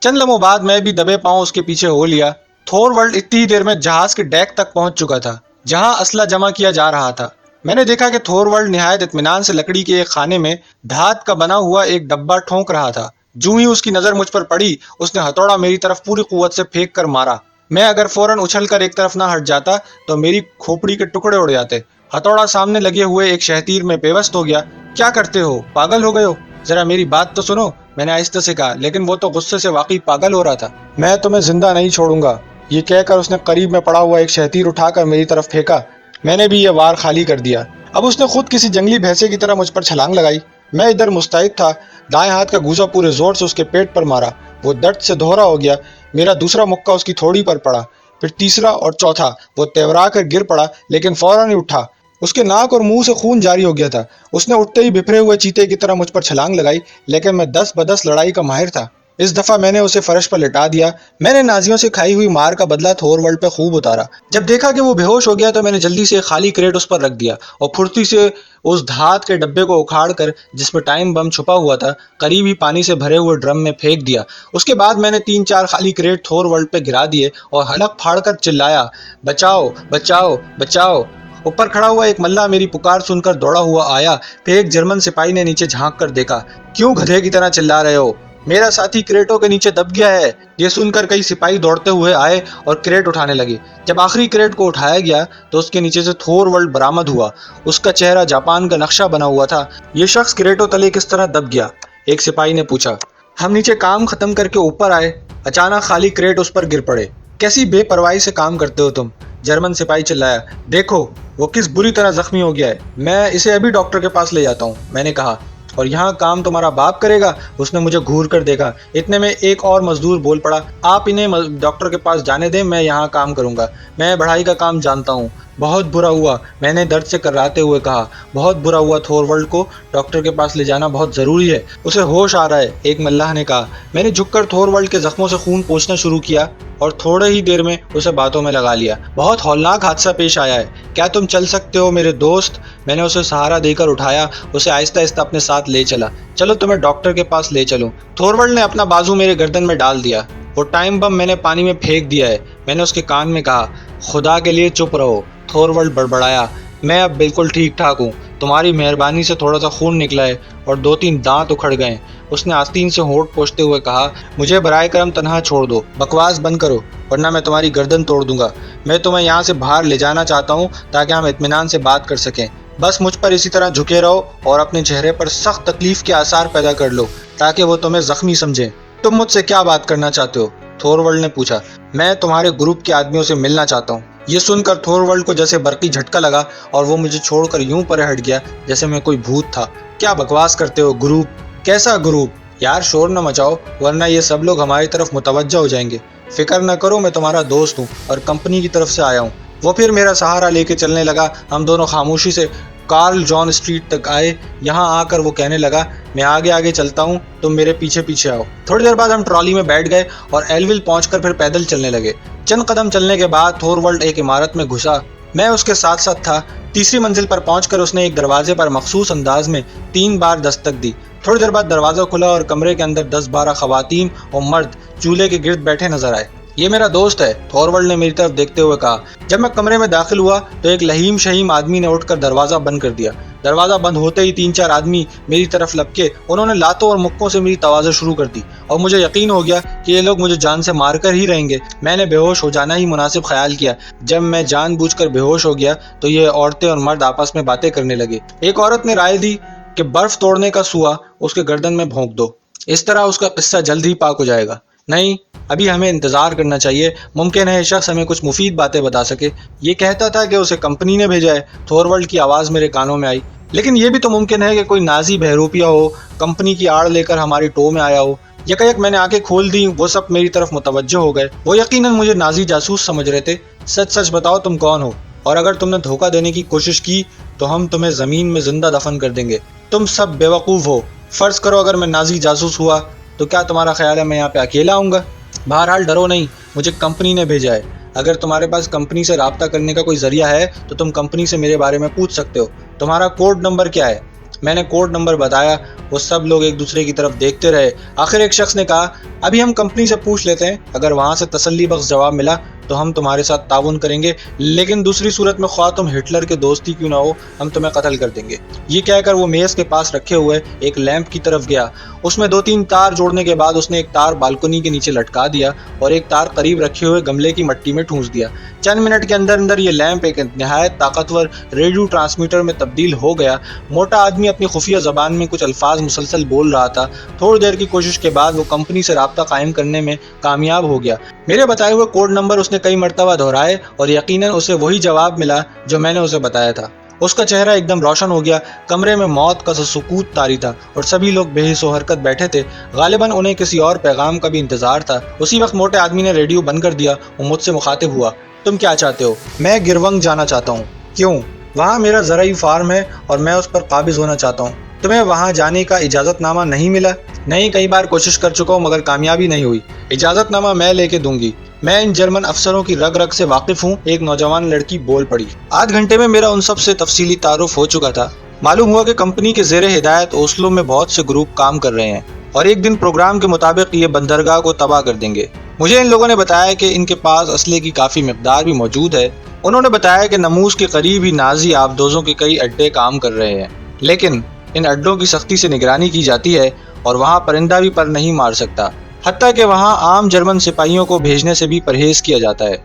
चंद लम्हों बाद मैं भी दबे पांव उसके पीछे हो लिया। थोरवल्ड इतनी ही देर में जहाज के डेक तक पहुंच चुका था, जहां असला जमा किया जा रहा था। मैंने देखा कि थोरवल्ड निहायत इत्मीनान से लकड़ी के एक खाने में धात का बना हुआ एक डब्बा ठोंक रहा था। जूं ही उसकी नजर मुझ पर पड़ी, उसने हथौड़ा मेरी तरफ पूरी कुव्वत से फेंक कर मारा। मैं अगर फौरन उछल कर एक तरफ ना हट जाता तो मेरी खोपड़ी के टुकड़े उड़ जाते। हथौड़ा सामने लगे हुए एक शहतीर में पेवस्त हो गया। क्या करते हो, पागल हो गए हो? जरा मेरी बात तो सुनो, मैंने आहिस्ते से कहा, लेकिन वो तो गुस्से से वाकई पागल हो रहा था। मैं तुम्हें जिंदा नहीं छोड़ूंगा, ये कहकर उसने करीब में पड़ा हुआ एक शहतीर उठाकर मेरी तरफ फेंका। मैंने भी ये वार खाली कर दिया। अब उसने खुद किसी जंगली भैंसे की तरह मुझ पर छलांग लगाई। मैं इधर मुस्तैद था, दाएं हाथ का गूजा पूरे जोर से उसके पेट पर मारा। वो दर्द से दोहरा हो गया। मेरा दूसरा मुक्का उसकी थोड़ी पर पड़ा, फिर तीसरा और चौथा। वो तेवरा कर गिर पड़ा, लेकिन फौरन ही उठा। उसके नाक और मुंह से खून जारी हो गया था। उसने उठते ही बिफरे हुए चीते की तरह मुझ पर छलांग लगाई, लेकिन मैं 10 ब 10 लड़ाई का माहिर था। इस दफा मैंने उसे फर्श पर लिटा दिया। मैंने नाजियों से खाई हुई मार का बदला थोरवल्ड पे खूब उतारा। जब देखा कि वो बेहोश हो गया तो मैंने जल्दी से खाली क्रेट उस पर रख दिया और फुर्ती से उस धात के डब्बे को उखाड़ कर, जिसमें टाइम बम छुपा हुआ था, करीब ही पानी से भरे हुए ड्रम में फेंक दिया। उसके बाद मैंने 3-4 खाली क्रेट थोरवल्ड पे गिरा दिए और हलक फाड़ कर चिल्लाया, बचाओ बचाओ बचाओ। ऊपर खड़ा हुआ एक मल्लाह मेरी पुकार सुनकर दौड़ा हुआ आया। फिर एक जर्मन सिपाही ने नीचे झांक कर देखा। क्यों गधे की तरह चिल्ला रहे हो? मेरा साथी क्रेटों के नीचे दब गया है। ये सुनकर कई सिपाही दौड़ते हुए आए और क्रेट उठाने लगे। जब आखिरी क्रेट को उठाया गया तो उसके नीचे से थोरवल्ड बरामद हुआ। उसका चेहरा जापान का नक्शा बना हुआ था। ये शख्स क्रेटों तले किस तरह दब गया? एक सिपाही ने पूछा। हम नीचे काम खत्म करके ऊपर आए, अचानक खाली क्रेट उस पर गिर पड़े। कैसी बेपरवाही से काम करते हो तुम? जर्मन सिपाही चिल्लाया। देखो, वो किस बुरी तरह जख्मी हो गया है। मैं इसे अभी डॉक्टर के पास ले जाता हूँ, मैंने कहा। और यहाँ काम तुम्हारा बाप करेगा? उसने मुझे घूर कर देखा। इतने में एक और मजदूर बोल पड़ा, आप इन्हें डॉक्टर के पास जाने दें, मैं यहाँ काम करूँगा। मैं बढ़ाई का काम जानता हूँ। बहुत बुरा हुआ, मैंने दर्द से कर्राते हुए कहा। बहुत बुरा हुआ, थोरवल्ड को डॉक्टर के पास ले जाना बहुत ज़रूरी है, उसे होश आ रहा है, एक मल्लाह ने कहा। मैंने झुककर थोरवल्ड के जख्मों से खून पोंछना शुरू किया और थोड़े ही देर में उसे बातों में लगा लिया। बहुत हौलनाक हादसा पेश आया है, क्या तुम चल सकते हो मेरे दोस्त? मैंने उसे सहारा देकर उठाया, उसे आहिस्ता आहिस्ता अपने साथ ले चला। चलो तुम्हें डॉक्टर के पास ले चलूं। थोरवल्ड ने अपना बाजू मेरे गर्दन में डाल दिया। वो टाइम बम मैंने पानी में फेंक दिया है, मैंने उसके कान में कहा। खुदा के लिए चुप रहो, थोरवल्ड बड़बड़ाया। मैं अब बिल्कुल ठीक ठाक हूँ, तुम्हारी मेहरबानी से थोड़ा सा खून निकला है और 2-3 दांत उखड़ गए। उसने आस्तीन से होंठ पोंछते हुए कहा, मुझे बराए करम तन्हा छोड़ दो, बकवास बंद करो, वरना मैं तुम्हारी गर्दन तोड़ दूंगा। मैं तुम्हें यहाँ से बाहर ले जाना चाहता हूँ ताकि हम इत्मीनान से बात कर सकें। बस मुझ पर इसी तरह झुके रहो और अपने चेहरे पर सख्त तकलीफ के आसार पैदा कर लो ताकि वो तुम्हें जख्मी समझें। तुम मुझसे क्या बात करना चाहते हो? थोरवल्ड ने पूछा। मैं तुम्हारे ग्रुप के आदमियों से मिलना चाहता हूँ। ये सुनकर थोरवल्ड को जैसे बरकी झटका लगा और वो मुझे छोड़कर यूं परे हट गया जैसे मैं कोई भूत था। क्या बकवास करते हो? ग्रुप? कैसा ग्रुप? यार शोर न मचाओ, वरना ये सब लोग हमारी तरफ मुतवज्जा हो जाएंगे। फिक्र न करो, मैं तुम्हारा दोस्त हूँ और कंपनी की तरफ से आया हूँ। वो फिर मेरा सहारा लेके चलने लगा। हम दोनों खामोशी से कार्ल जॉन स्ट्रीट तक आए। यहाँ आकर वो कहने लगा, मैं आगे आगे चलता हूँ, तुम मेरे पीछे पीछे आओ। थोड़ी देर बाद हम ट्रॉली में बैठ गए और एलविल पहुंचकर फिर पैदल चलने लगे। चंद कदम चलने के बाद थोरवल्ड एक इमारत में घुसा। मैं उसके साथ साथ था। तीसरी मंजिल पर पहुंचकर उसने एक दरवाजे पर मखसूस अंदाज में 3 बार दस्तक दी। थोड़ी देर बाद दरवाजा खुला और कमरे के अंदर 10-12 खवातीन और मर्द चूल्हे के गिर्द बैठे नजर आए। ये मेरा दोस्त है, थोरवल्ड ने मेरी तरफ देखते हुए कहा। जब मैं कमरे में दाखिल हुआ तो एक लहीम शहीम आदमी ने उठकर दरवाजा बंद कर दिया। दरवाजा बंद होते ही 3-4 आदमी मेरी तरफ लपके। उन्होंने लातों और मुक्कों से मेरी तवाज़ो शुरू कर दी और मुझे यकीन हो गया कि ये लोग मुझे जान से मारकर ही रहेंगे। मैंने बेहोश हो जाना ही मुनासिब ख्याल किया। जब मैं जानबूझकर बेहोश हो गया तो ये औरतें और मर्द आपस में बातें करने लगे। एक औरत ने राय दी कि बर्फ तोड़ने का सुआ उसके गर्दन में भोंक दो, इस तरह उसका किस्सा जल्द ही पाक हो जाएगा। नहीं, अभी हमें इंतजार करना चाहिए, मुमकिन है ये शख्स हमें कुछ मुफीद बातें बता सके। ये कहता था कि उसे कंपनी ने भेजा है। थोरवल्ड की आवाज़ मेरे कानों में आई। लेकिन ये भी तो मुमकिन है कि कोई नाजी बहरूपिया हो, कंपनी की आड़ लेकर हमारी टो में आया हो। यकायक मैंने आंखें खोल दी। वो सब मेरी तरफ मुतवज्जो हो गए। वो यकीनन मुझे नाजी जासूस समझ रहे थे। सच सच बताओ तुम कौन हो, और अगर तुमने धोखा देने की कोशिश की तो हम तुम्हें ज़मीन में जिंदा दफन कर देंगे। तुम सब बेवकूफ़ हो। फ़र्ज़ करो अगर मैं नाजी जासूस हुआ तो क्या तुम्हारा ख्याल है मैं यहाँ पे अकेला आऊँगा? बहरहाल डरो नहीं, मुझे कंपनी ने भेजा है। अगर तुम्हारे पास कंपनी से राब्ता करने का कोई जरिया है तो तुम कंपनी से मेरे बारे में पूछ सकते हो। तुम्हारा कोड नंबर क्या है? मैंने कोड नंबर बताया। वो सब लोग एक दूसरे की तरफ देखते रहे। आखिर एक शख्स ने कहा, अभी हम कंपनी से पूछ लेते हैं, अगर वहाँ से तसल्ली बख्श जवाब मिला तो हम तुम्हारे साथ ताउन करेंगे, लेकिन दूसरी सूरत में ख्वाह तुम हिटलर के दोस्ती क्यों ना हो, हम तुम्हें कत्ल कर देंगे। ये कहकर वो मेज़ के पास रखे हुए एक लैंप की तरफ गया। उसमें 2-3 तार जोड़ने के बाद उसने एक तार बालकनी के नीचे लटका दिया और एक तार करीब रखे हुए गमले की मिट्टी में ठूंस दिया। चंद मिनट के अंदर अंदर ये लैंप एक निहायत ताकतवर रेडियो ट्रांसमीटर में तब्दील हो गया। मोटा आदमी अपनी खुफिया ज़बान में कुछ अल्फाज मुसलसल बोल रहा था। थोड़ी देर की कोशिश के बाद वो कंपनी से राब्ता कायम करने में कामयाब हो गया। मेरे बताए हुए कोड नंबर उसने कई मरतबा दोहराए और यकीनन उसे वही जवाब मिला जो मैंने उसे बताया था। उसका चेहरा एकदम रोशन हो गया। कमरे में मौत का सुकूत तारी था और सभी लोग बेहिस्सो हरकत बैठे थे। गालिबन उन्हें किसी और पैगाम का भी इंतजार था। उसी वक्त मोटे आदमी ने रेडियो बंद कर दिया। वो मुझसे मुखातिब हुआ, तुम क्या चाहते हो? मैं गिरवंग जाना चाहता हूँ। क्यों? वहाँ मेरा ज़राई फार्म है और मैं उस पर काबिज होना चाहता हूँ। तुम्हें वहाँ जाने का इजाज़तनामा नहीं मिला? नहीं, कई बार कोशिश कर चुका हूँ मगर कामयाबी नहीं हुई। इजाज़तनामा मैं लेके दूंगी। मैं इन जर्मन अफसरों की रग रग से वाकिफ हूँ, एक नौजवान लड़की बोल पड़ी। आध घंटे में मेरा उन सब से तफसीली तारुफ हो चुका था। मालूम हुआ कि कंपनी के ज़ेरे हिदायत ओस्लो में बहुत से ग्रुप काम कर रहे हैं और एक दिन प्रोग्राम के मुताबिक ये बंदरगाह को तबाह कर देंगे। मुझे इन लोगों ने बताया कि इनके पास असले की काफ़ी मकदार भी मौजूद है। उन्होंने बताया कि नमूस के करीब ही नाजी आबदोज़ों के कई अड्डे काम कर रहे हैं, लेकिन इन अड्डों की सख्ती से निगरानी की जाती है और वहाँ परिंदा भी पर नहीं मार सकता। हत्ता कि वहाँ आम जर्मन सिपाहियों को भेजने से भी परहेज़ किया जाता है।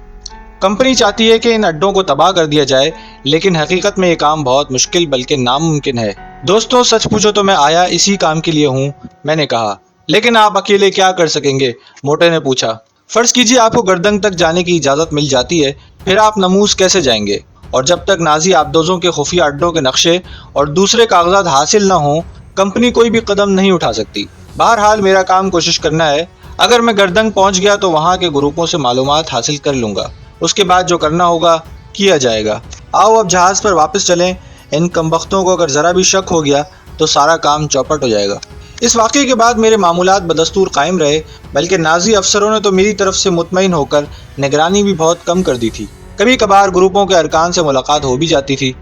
कंपनी चाहती है कि इन अड्डों को तबाह कर दिया जाए, लेकिन हकीकत में ये काम बहुत मुश्किल बल्कि नामुमकिन है। दोस्तों, सच पूछो तो मैं आया इसी काम के लिए हूँ, मैंने कहा। लेकिन आप अकेले क्या कर सकेंगे? मोटे ने पूछा। फर्ज कीजिए आपको गर्दन तक जाने की इजाज़त मिल जाती है, फिर आप नमूस कैसे जाएंगे? और जब तक नाजी आबदोज़ों के खुफिया अड्डों के नक्शे और दूसरे कागजात हासिल न हों, कंपनी कोई भी कदम नहीं उठा सकती। बहरहाल मेरा काम कोशिश करना है। अगर मैं गर्दन पहुंच गया तो वहां के ग्रुपों से मालूमात हासिल कर लूंगा। उसके बाद जो करना होगा किया जाएगा। आओ अब जहाज़ पर वापस चलें। इन कमबख्तों को अगर ज़रा भी शक हो गया तो सारा काम चौपट हो जाएगा। इस वाक़े के बाद मेरे मामूलात बदस्तूर कायम रहे, बल्कि नाजी अफसरों ने तो मेरी तरफ से मुतमईन होकर निगरानी भी बहुत कम कर दी थी। कभी कभार ग्रुपों के अरकान से मुलाकात हो भी जाती थी।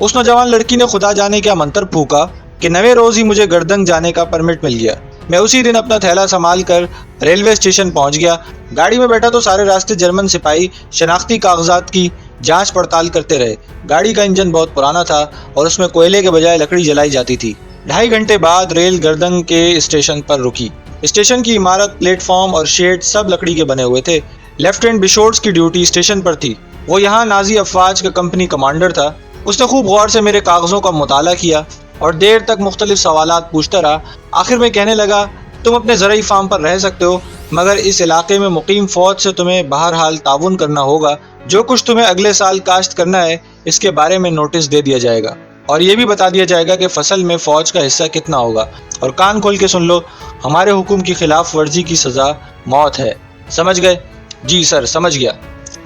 उस नौजवान लड़की ने खुदा जाने क्या मंत्र फूका कि नवे रोज़ ही मुझे गर्दन जाने का परमिट मिल गया। मैं उसी दिन अपना थैला संभाल कर रेलवे स्टेशन पहुंच गया। गाड़ी में बैठा तो सारे रास्ते जर्मन सिपाही शनाख्ती कागजात की जांच पड़ताल करते रहे। गाड़ी का इंजन बहुत पुराना था और उसमें कोयले के बजाय लकड़ी जलाई जाती थी। 2.5 घंटे बाद रेल गर्दन के स्टेशन पर रुकी। स्टेशन की इमारत, प्लेटफॉर्म और शेड सब लकड़ी के बने हुए थे। लेफ्टिनेंट बिशोर्ट्स की ड्यूटी स्टेशन पर थी। वो यहाँ नाजी अफवाज का कंपनी कमांडर था। उसने खूब गौर से मेरे कागजों का मुताला किया और देर तक मुख्तलिफ सवालात पूछता रहा। आखिर में कहने लगा, तुम अपने ज़राई फार्म पर रह सकते हो, मगर इस इलाके में मुकीम फ़ौज से तुम्हें बहरहाल ताउन करना होगा। जो कुछ तुम्हें अगले साल काश्त करना है इसके बारे में नोटिस दे दिया जाएगा और ये भी बता दिया जाएगा कि फसल में फ़ौज का हिस्सा कितना होगा। और कान खोल के सुन लो, हमारे हुक्म की खिलाफ वर्जी की सज़ा मौत है। समझ गए? जी सर, समझ गया।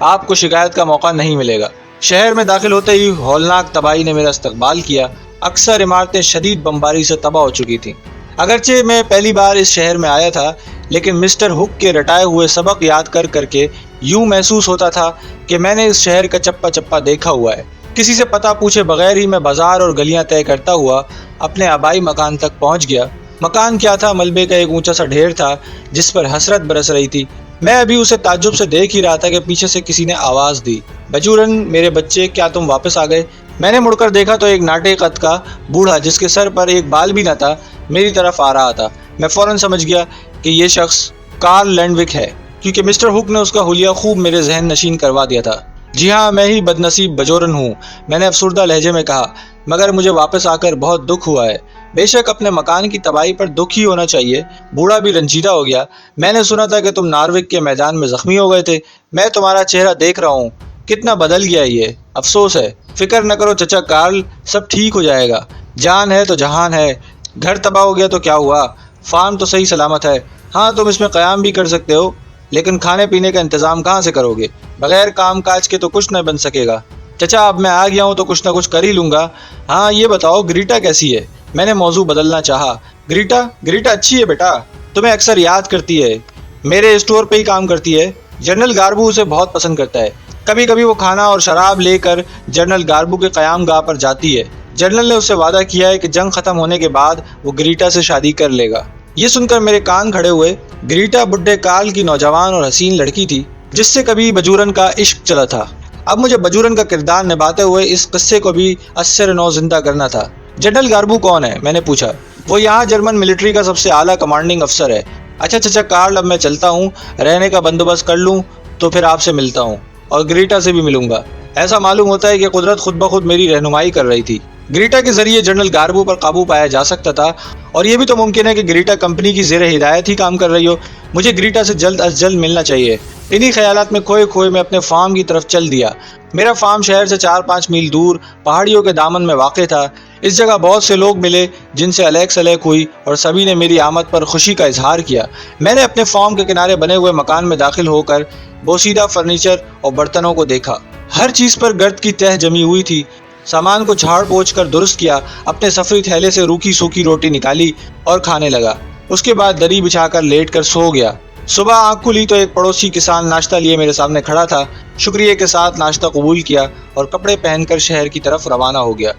आपको शिकायत का मौका नहीं मिलेगा। शहर में दाखिल होते ही हौलनाक तबाही ने मेरा इस्तकबाल किया। अक्सर इमारतें शदीद बमबारी से तबाह हो चुकी थीं। अगरचे मैं पहली बार इस शहर में आया था, लेकिन मिस्टर हुक के रटाए हुए सबक याद कर करके यूं महसूस होता था कि मैंने इस शहर का चप्पा चप्पा देखा हुआ है। किसी से पता पूछे बगैर ही मैं बाजार और गलियां तय करता हुआ अपने आबाई मकान तक पहुंच गया। मकान क्या था? मलबे का एक ऊंचा सा ढेर था जिस पर हसरत बरस रही थी। मैं अभी उसे ताज्जुब से देख ही रहा था कि पीछे से किसी ने आवाज़ दी, बजूरन मेरे बच्चे, क्या तुम वापस आ गए? मैंने मुड़कर देखा तो एक नाटे कद का बूढ़ा जिसके सर पर एक बाल भी न था मेरी तरफ आ रहा था। मैं फ़ौरन समझ गया कि ये शख्स कार्ल लैंडविक है, क्योंकि मिस्टर हुक ने उसका हुलिया खूब मेरे जहन नशीन करवा दिया था। जी हाँ, मैं ही बदनसीब बजोरन हूँ, मैंने अफसुर्दा लहजे में कहा, मगर मुझे वापस आकर बहुत दुख हुआ है। बेशक अपने मकान की तबाही पर दुख ही होना चाहिए। बूढ़ा भी रंजीदा हो गया। मैंने सुना था कि तुम नार्विक के मैदान में ज़ख्मी हो गए थे। मैं तुम्हारा चेहरा देख रहा हूँ, कितना बदल गया ये, अफसोस है। फिक्र न करो चचा कार्ल, सब ठीक हो जाएगा। जान है तो जहान है। घर तबाह हो गया तो क्या हुआ, फार्म तो सही सलामत है। हाँ, तुम इसमें क़याम भी कर सकते हो, लेकिन खाने पीने का इंतज़ाम कहाँ से करोगे? बगैर काम काज के तो कुछ न बन सकेगा। चचा, अब मैं आ गया हूँ तो कुछ ना कुछ कर ही लूँगा। हाँ, ये बताओ ग्रीटा कैसी है? मैंने मौजू बदलना चाहा। ग्रीटा अच्छी है बेटा, तुम्हें अक्सर याद करती है। मेरे स्टोर पे ही काम करती है। जनरल गार्बू उसे बहुत पसंद करता है। कभी कभी वो खाना और शराब लेकर जनरल गार्बू के क़याम गाह पर जाती है। جنرل نے اس سے وعدہ کیا ہے کہ جنگ ختم ہونے کے بعد وہ گریٹا سے شادی کر لے گا۔ یہ سن کر میرے کان کھڑے ہوئے۔ گریٹا بڈھے کال کی نوجوان اور حسین لڑکی تھی جس سے کبھی بجورن کا عشق چلا تھا۔ اب مجھے بجورن کا کردار نبھاتے ہوئے اس قصے کو بھی اثر نو زندہ کرنا تھا۔ جنرل گاربو کون ہے؟ میں نے پوچھا۔ وہ یہاں جرمن ملٹری کا سب سے اعلیٰ کمانڈنگ افسر ہے۔ اچھا چچا کارل، اب میں چلتا ہوں، رہنے کا بندوبست کر لوں تو پھر آپ سے ملتا ہوں اور گریٹا سے بھی ملوں گا۔ ایسا معلوم ہوتا ہے کہ قدرت خود بخود میری رہنمائی کر رہی تھی۔ گریٹا کے ذریعے جنرل گاربو پر قابو پایا جا سکتا تھا، اور یہ بھی تو ممکن ہے کہ گریٹا کمپنی کی زیر ہدایت ہی کام کر رہی ہو۔ مجھے گریٹا سے جلد از جلد ملنا چاہیے۔ انہی خیالات میں کھوئے میں اپنے فارم کی طرف چل دیا۔ میرا فارم شہر سے 4-5 میل دور پہاڑیوں کے دامن میں واقع تھا۔ اس جگہ بہت سے لوگ ملے جن سے الیک سلیک ہوئی، اور سبھی نے میری آمد پر خوشی کا اظہار کیا۔ میں نے اپنے فارم کے کنارے بنے ہوئے مکان میں داخل ہو کر بوسیدہ فرنیچر اور برتنوں کو دیکھا۔ ہر چیز پر گرد کی تہ جمی ہوئی تھی۔ سامان کو جھاڑ پوچھ کر درست کیا، اپنے سفری تھیلے سے روکھی سوکھی روٹی نکالی اور کھانے لگا۔ اس کے بعد دری بچھا کر لیٹ کر سو گیا۔ صبح آنکھ کھلی تو ایک پڑوسی کسان ناشتہ لیے میرے سامنے کھڑا تھا۔ شکریہ کے ساتھ ناشتہ قبول کیا اور کپڑے پہن کر شہر کی طرف روانہ ہو گیا۔